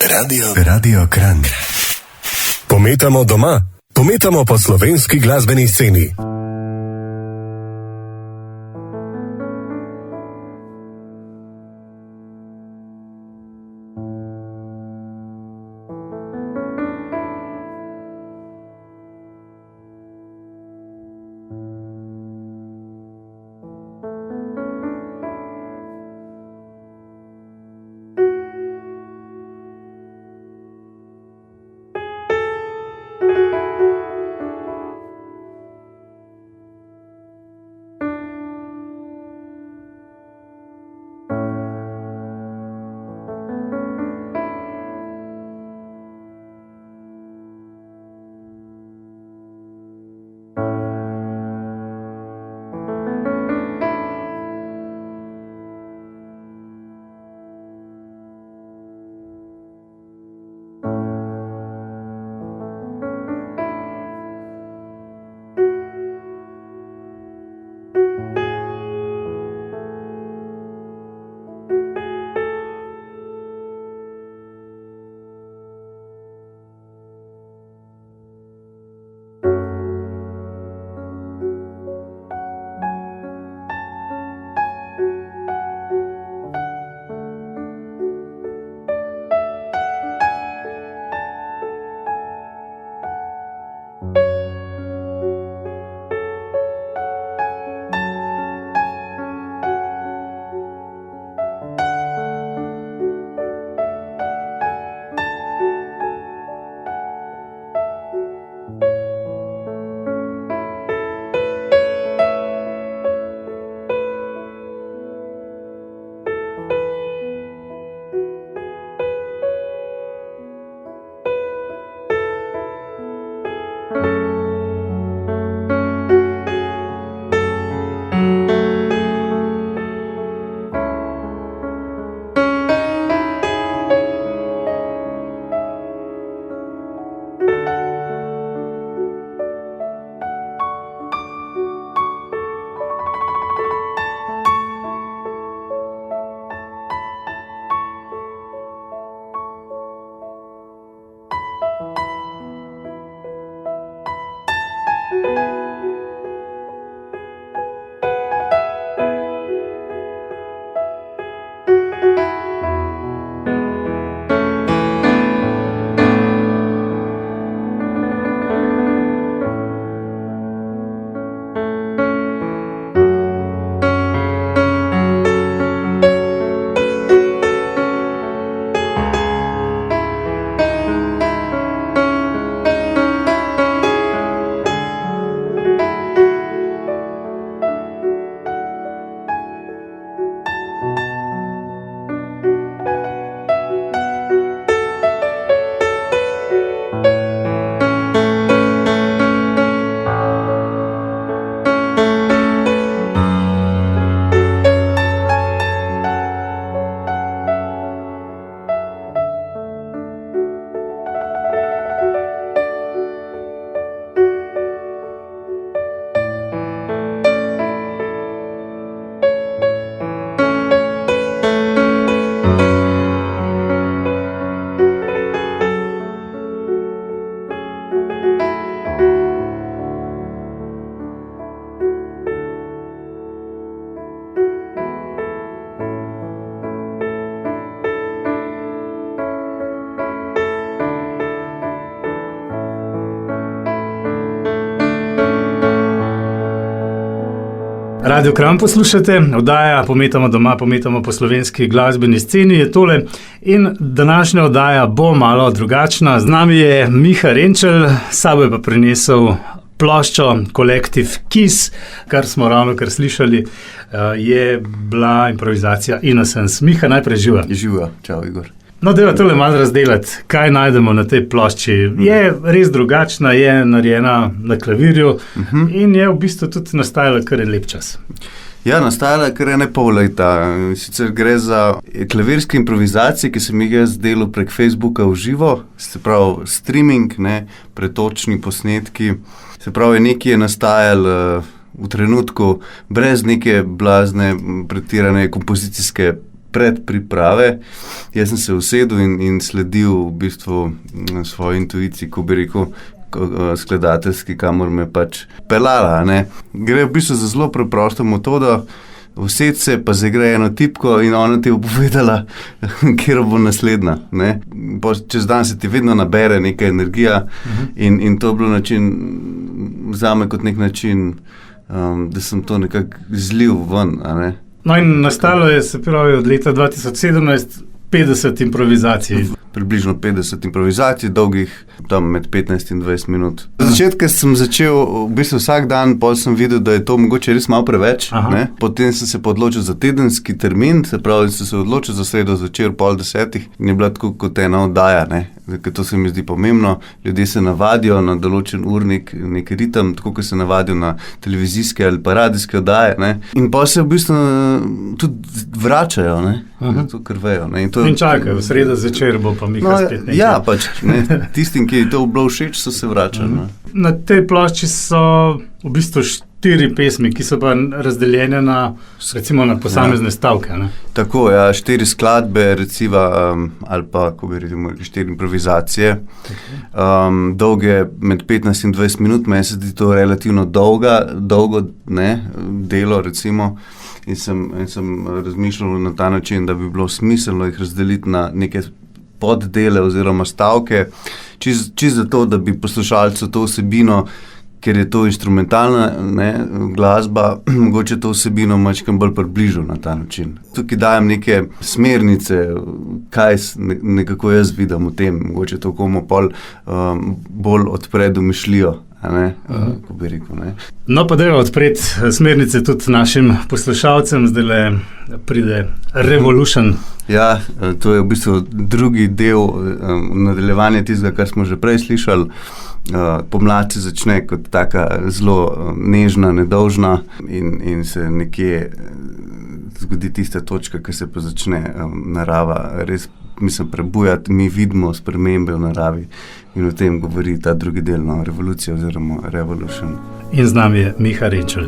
Radio Kranj. Pometamo doma, pometamo po slovenski glasbeni sceni. Radio Kranj poslušate, oddaja Pometamo doma, pometamo po slovenski glasbeni sceni je tole in današnja oddaja bo malo drugačna. Z nami je Miha Renčel, s sabo je pa prinesel ploščo Kolektiv Kiss, kar smo ravnokar slišali, je bila improvizacija Innocence. Miha, najprej živa. Živa, čau Igor. No, dajva tole malo razdelati, kaj najdemo na tej plošči. Je res drugačna, je narejena na klavirju in je v bistvu tudi nastajala kar en lep čas. Ja, nastajala kar ene pol leta. Sicer gre za klavirske improvizacije, ki sem jih jaz delal prek Facebooka v živo, se pravi streaming, pretočni posnetki. Se pravi, nekaj je nastajalo v trenutku brez neke blazne, pretirane kompozicijske predpriprave. Jaz sem se usedel in sledil v bistvu svoji intuiciji, ko bi rekel, skladateljski, kamor me pač pelala. Ne. Gre v bistvu za zelo preprosto metodo, used se, pa zaigra eno tipko in ona ti bo povedala, kjer bo naslednja. Ne. Čez dan se ti vedno nabere neka energija in to je bilo način, zame kot nek način, da sem to nekako zlil ven. A ne. No in nastalo je, se pravi, od leta 2017 50 improvizacij. Približno 50 improvizacij, dolgih tam med 15 in 20 minut. Od začetka sem začel, v bistvu vsak dan, potem sem videl, da je to mogoče res malo preveč. Ne? Potem sem se odločil za tedenski termin, se pravi, sem se odločil za sredo zvečer 9:30 in je bila tako kot ena oddaja. Ker to se mi zdi pomembno. Ljudje se navadijo na določen urnik, nek ritem, tako kot se navadijo na televizijske ali pa radijske oddaje. Ne? In pa se v bistvu tudi vračajo, zato ker vejo. In čakajo, v sredo zvečer bo pa Miha spet nekaj. Ja, pač, tistim, ki je to bilo všeč, so se vračali. Na tej plošči so v bistvu 4 pesmi, ki so pa razdeljene na, recimo, na posamezne stavke. Ne? Tako, ja, 4 skladbe, recimo, ali pa, ko bi rekel, 4 improvizacije. Dolge med 15 in 20 minut, meni se zdi to relativno dolgo delo, recimo. In sem razmišljal na ta način, da bi bilo smiselno jih razdeliti na neke poddele oziroma stavke, čisto zato, da bi poslušalcu to vsebino, ker je to instrumentalna glasba, mogoče to vsebino majčkeno bolj približal na ta način. Tukaj dajem neke smernice, kaj nekako jaz vidim v tem, mogoče to komu bolj odpre domišljijo. Ko bi rekel, No, pa dajmo odpreti smernice tudi našim poslušalcem, zdaj pride Revolution. Ja, to je v bistvu drugi del nadaljevanja tistega, kar smo že prej slišali. Pomlad se začne kot taka zelo nežna, nedolžna in se nekje zgodi tista točka, ki se pa začne narava res prebujati, mi vidimo spremembe v naravi in o tem govori ta drugi del, revolucija oziroma Revolution. In z nami je Miha Renčel.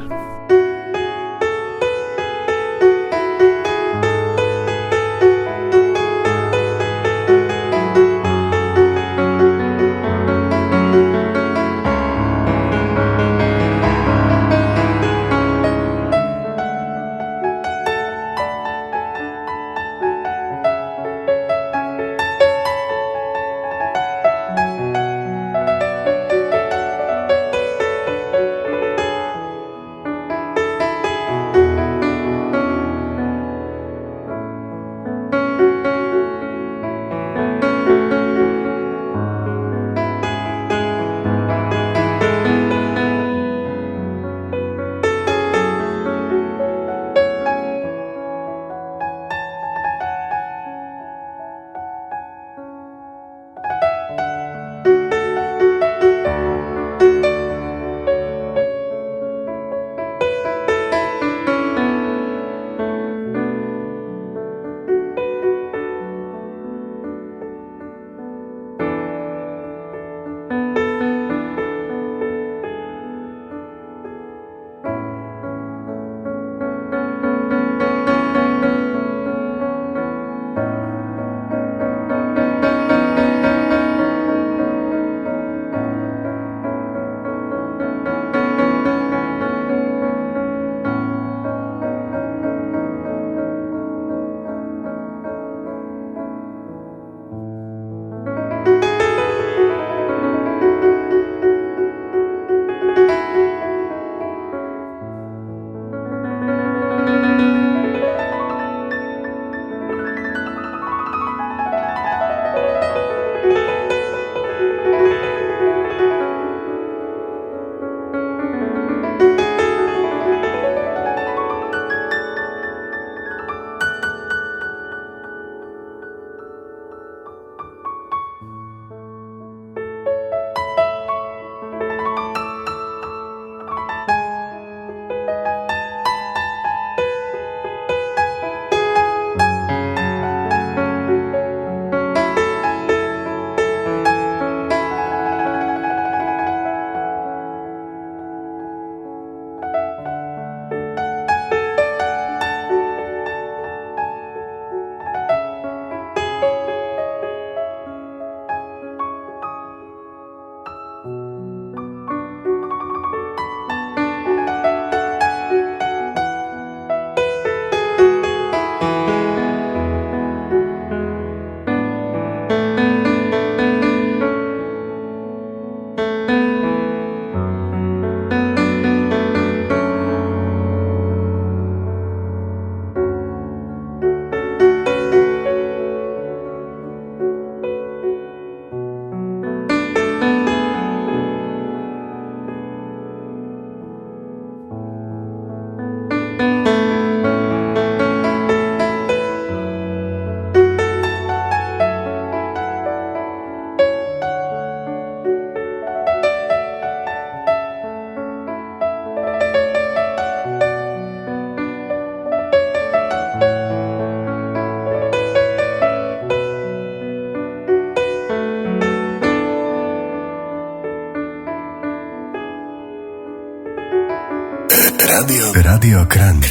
Radio Kranj.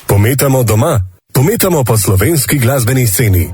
Pometamo doma, pometamo po slovenski glasbeni sceni.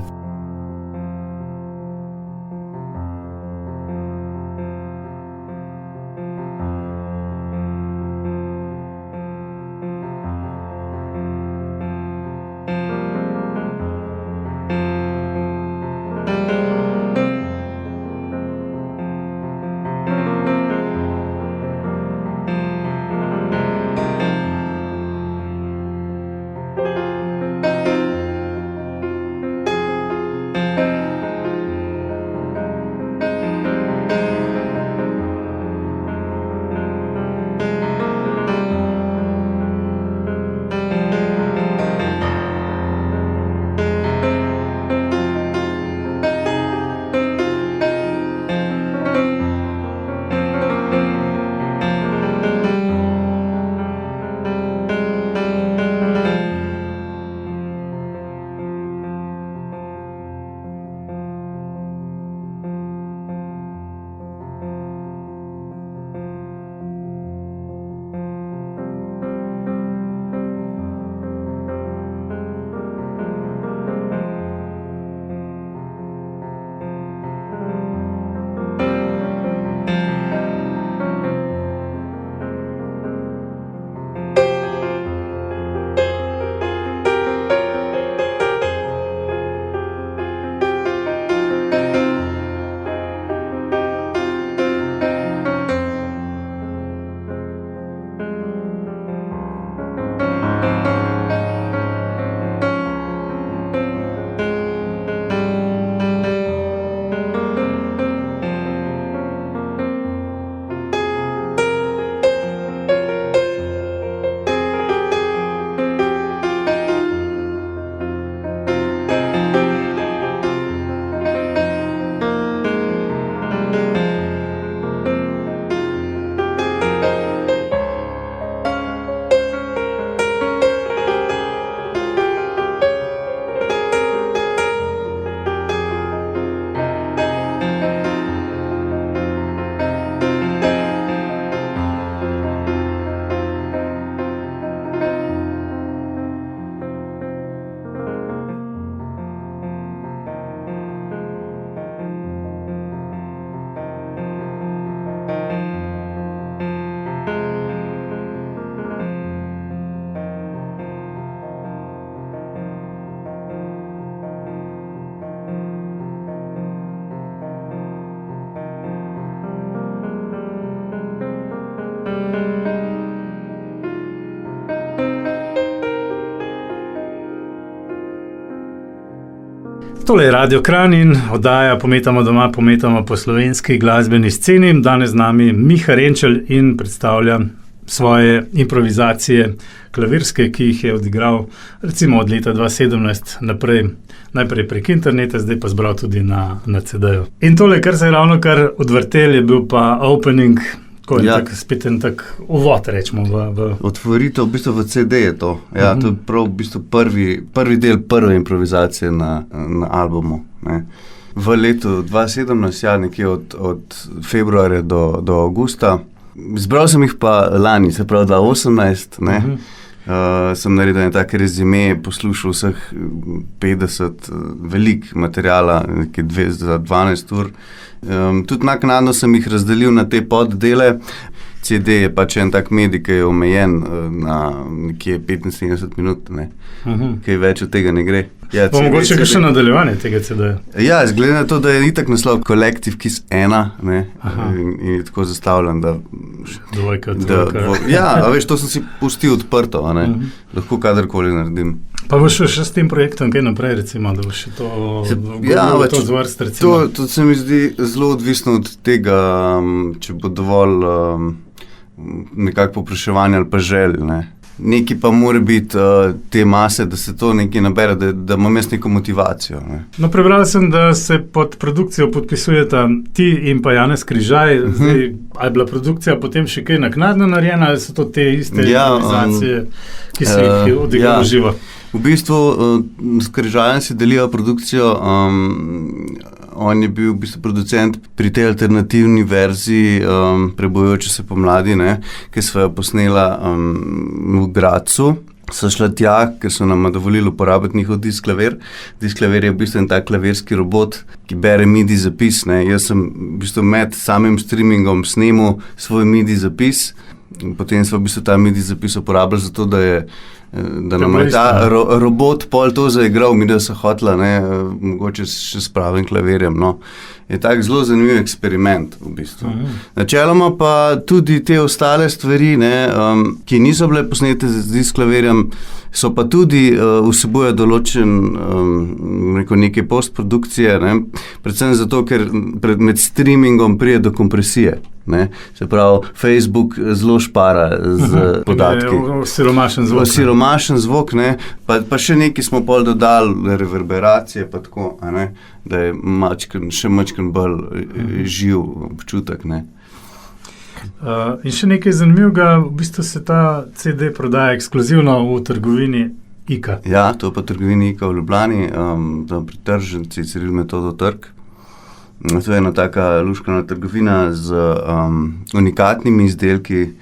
Tole je Radio Kranj in oddaja Pometamo doma, pometamo po slovenski glasbeni sceni. Danes z nami Miha Renčelj in predstavlja svoje improvizacije klavirske, ki jih je odigral recimo od leta 2017 naprej. Najprej prek interneta, zdaj pa zbral tudi na CD-ju. In tole, kar se je ravno kar odvrtel, je bil pa opening, ko je spet en tak uvod, rečemo. Otvoritev, v bistvu v CD je to. Ja, to je prav v bistvu prvi del prve improvizacije na albumu. Ne. V letu 2017, ja, nekje od februarja do avgusta. Zbral sem jih pa lani, se pravi 2018, ne. Sem naredil en tak rezime, poslušal vseh 50 velik materijala, nekje za 12 ur. Tudi naknadno sem jih razdelil na te poddele. CD je pač en tak medij, ki je omejen na nekje 75 minut, ne. Kaj več od tega ne gre. Ja, pa mogoče še nadaljevanje tega CD-ja. Ja, zgleda na to, da je itak naslov Collective Kiss 1, ne, in je tako zastavljen, da... Dvojka. Ja, a veš, to sem si pustil odprto, a ne, lahko kadarkoli naredim. Pa boš še s tem projektom kaj naprej, recimo, da boš še to zvrst, recimo? To se mi zdi zelo odvisno od tega, če bo dovolj nekako povpraševanja ali pa želj, ne. Nekaj pa mora biti te mase, da se to nekaj nabere, da imam jaz neko motivacijo. Ne. No, prebral sem, da se pod produkcijo podpisujeta ti in pa Janez Križaj. Zdaj, a je bila produkcija potem še kaj naknadno narejena, ali so to te iste improvizacije, ki se jih odigrali živo? V bistvu s Križajem si delijo produkcijo on je bil v bistvu producent pri tej alternativni verziji Prebujajoče se pomladi, ne, ki sva jo posnela v Gradcu. So šla tja, ker so nam dovolili uporabiti njihov disklaver. Disklaver je v bistvu en tak klavirski robot, ki bere MIDI zapis. Ne. Jaz sem v bistvu med samim streamingom snemal svoj MIDI zapis, potem smo v bistvu ta MIDI zapis uporabljali zato, da nam je ta robot pol to zaigral, mi da so hotla, ne, mogoče še s pravim klavirjem, no. Je tak zelo zanimiv eksperiment v bistvu. Načeloma pa tudi te ostale stvari, ne, ki niso bile posnete z disklavirjem, so pa tudi vsebujejo določen neke postprodukcije, ne, predvsem zato, ker med streamingom pride do kompresije. Ne. Se pravi, Facebook zelo špara z podatki. Siromašen zvok. Siromašen zvok, ne, pa še nekaj smo pol dodali, reverberacije pa tako, a ne, da je še mačken bolj živ občutek, ne. In še nekaj zanimivega, v bistvu se ta CD prodaja ekskluzivno v trgovini IKA. Ja, to pa trgovini IKA v Ljubljani, tam pri tržnici Ciril Metodo trg. To je ena taka luškana trgovina z unikatnimi izdelki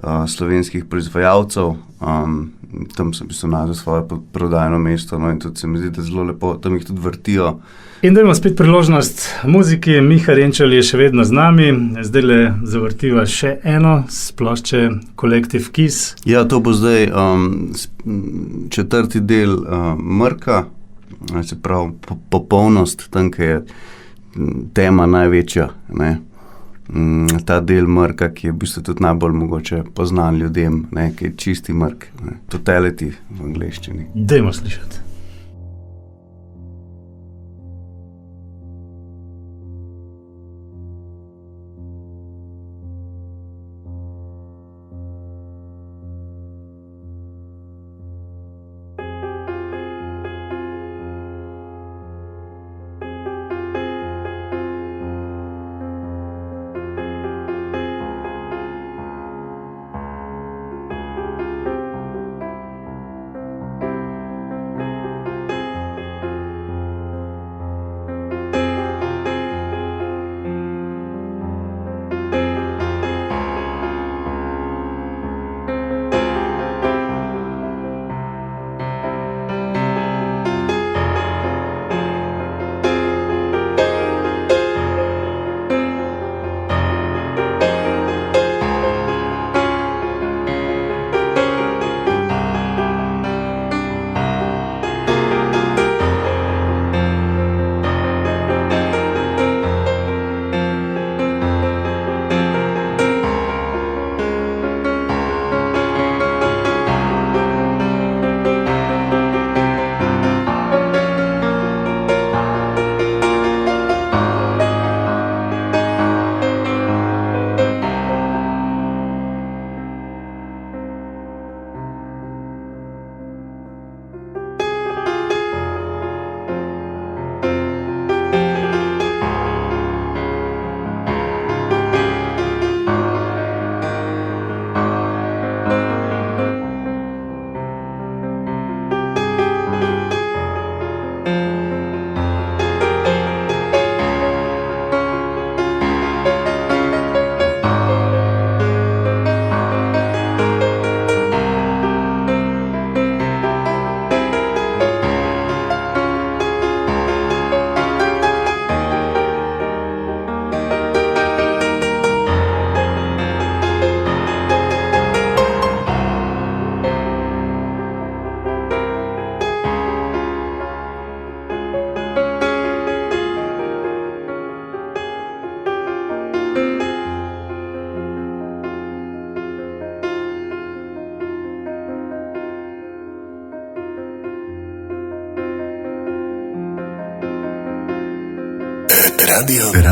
slovenskih proizvajalcev. Tam sem našel svoje prodajno mesto, no, in tudi se mi zdi, da zelo lepo, tam jih tudi vrtijo. In dajmo spet priložnost muziki. Miha Renčel je še vedno z nami, zdajle zavrtiva še eno s plošče Collective Kiss. Ja, to bo zdaj četrti del Mrka, se pravi popolnost, tam, ki je tema največja, ne. Ta del Mrka, ki je v bistvu tudi najbolj mogoče poznan ljudem, ne, ki je čisti mrk, ne. Totality v angleščini. Dajmo slišati.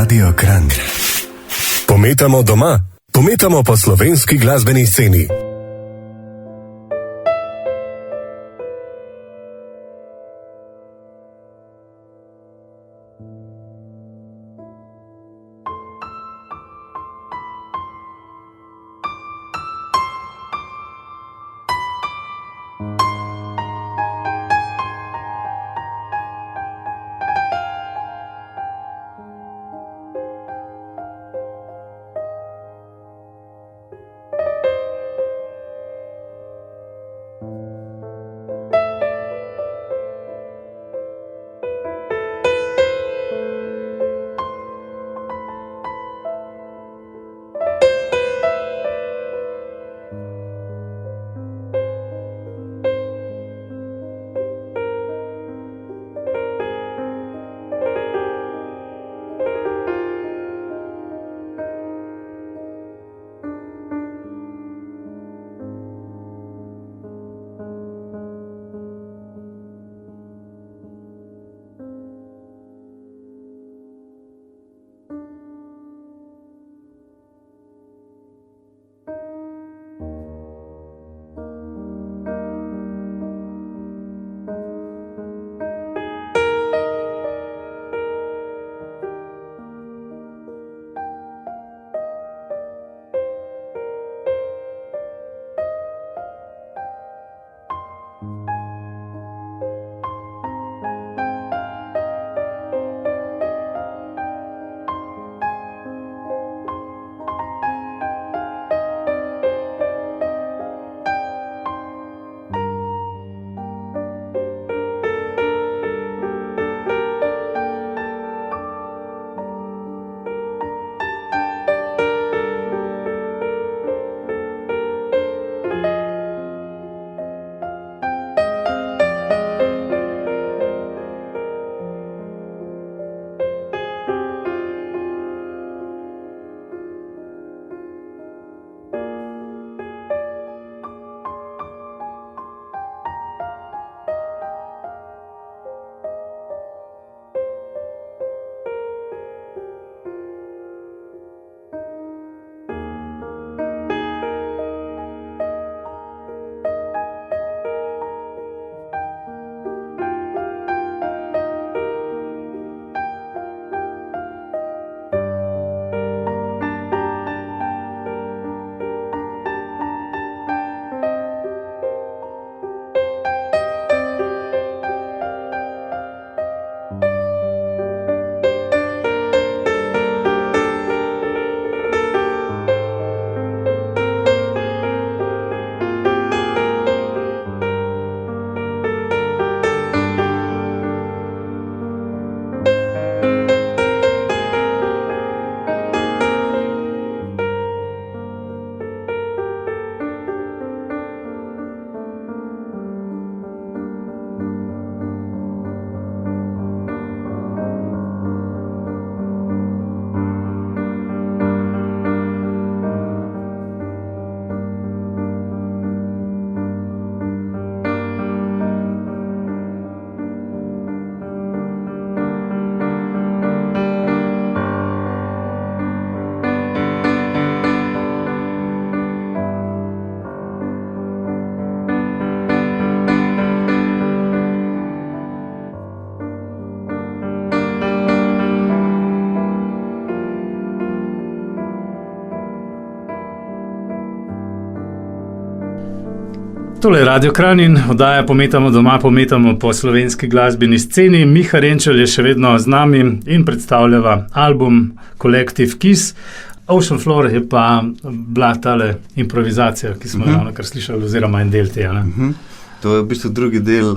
Radio Kranj. Pometamo doma, pometamo po slovenski glasbeni sceni. Tole je Radio Kranj in oddaja Pometamo doma, pometamo po slovenski glasbeni sceni. Miha Renčel je še vedno z nami in predstavljava album Collective Kiss. Ocean Floor je pa bila tale improvizacija, ki smo ravno kar slišali, oziroma en del tega. To je v bistvu drugi del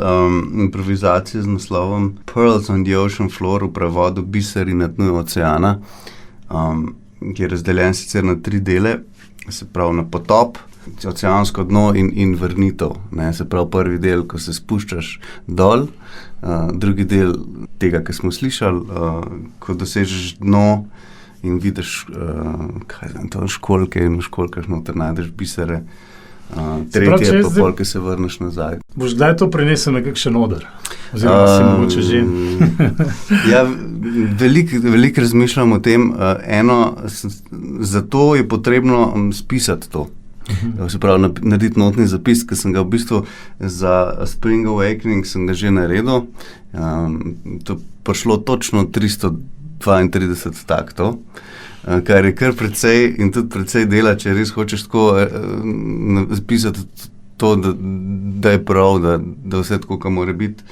improvizacije z naslovom Pearls on the Ocean Floor, v prevodu Biseri na dnu oceana, ki je razdeljen sicer na 3 dele, se pravi na potop, oceansko dno in vrnitev. Ne? Se pravi prvi del, ko se spuščaš dol, drugi del tega, ki smo slišali, ko dosežeš dno in vidiš školjke in v školjkah noter najdeš bisere. Tretje je pa pol, ki se vrneš nazaj. Boš kdaj to prinesel na kakšen oder? Oziroma si mogoče že? Ja, veliko razmišljam o tem. Zato je potrebno spisati to. Se pravi, narediti notni zapis, ki sem ga v bistvu za Spring Awakening sem ga že naredil. To prišlo točno 332 taktov, kar je kar precej in tudi precej dela, če res hočeš tako zapisati to, da je prav, da vse tako, kam mora biti,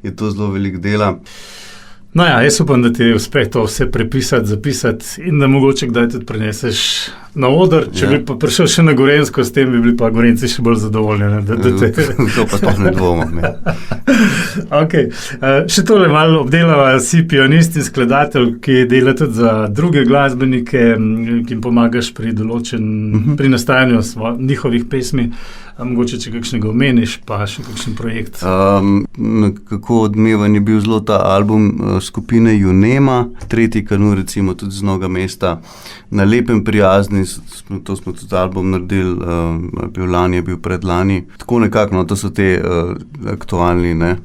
je to zelo veliko dela. No ja, jaz upam, da ti uspe to vse prepisati, zapisati in da mogoče kdaj tudi preneseš na oder. Če bi pa prišel še na Gorenjsko, s tem bi bili pa Gorenjci še bolj zadovoljni. To pa sploh ne dvomim. Okay. Še tole malo obdelava, si pianist in skladatelj, ki dela tudi za druge glasbenike, ki jim pomagaš pri pri nastajanju njihovih pesmi. Mogoče, če kakšnega omeniš, pa še kakšen projekt. Kako odmevan je bil zelo ta album skupine Junema, Tretji kanun, recimo tudi z Novega mesta, Na lepem prijazni, to smo tudi album naredili, bil lani, je bil predlani. Tako nekako, no, to so te aktualni, ne.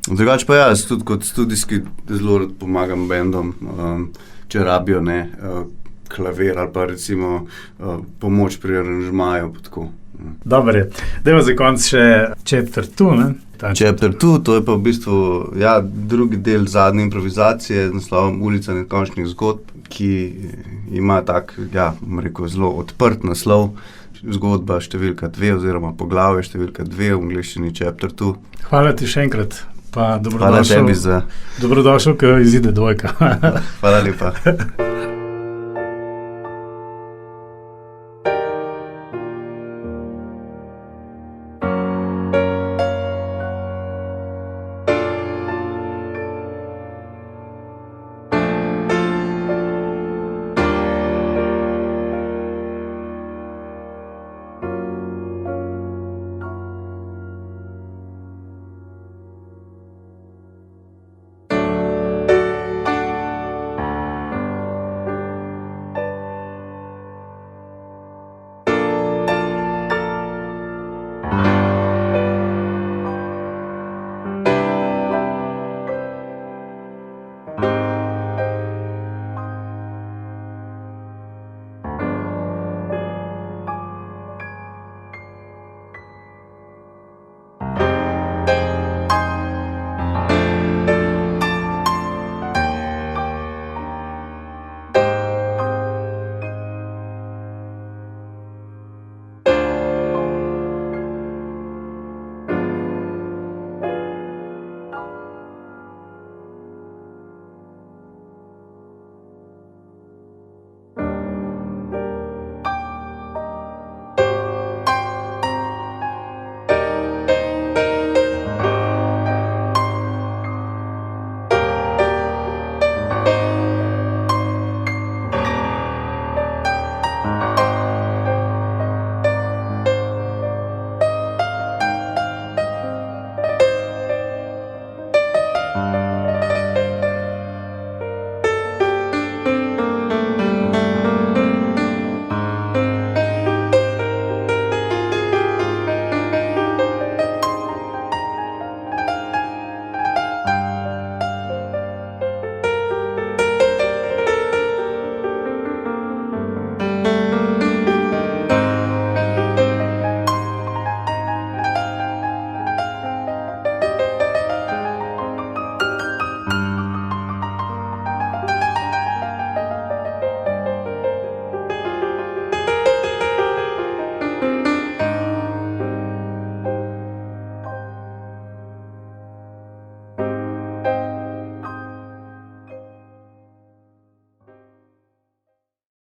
Drugače pa jaz tudi kot studijski zelo rad pomagam bendom, če rabijo, ne, klavir ali pa recimo pomoč pri aranžmaju, pa tako. Dobar je. Dajmo za konec še Chapter 2, ne? Chapter 2, to je pa v bistvu drugi del zadnje improvizacije z naslovom Ulica nekončnih zgodb, ki ima tak, zelo odprt naslov, zgodba številka 2 oziroma poglavje številka 2 v angleščini Chapter 2. Hvala ti še enkrat, pa dobrodošel, dobrodošel, ko izide 2. Hvala lepa.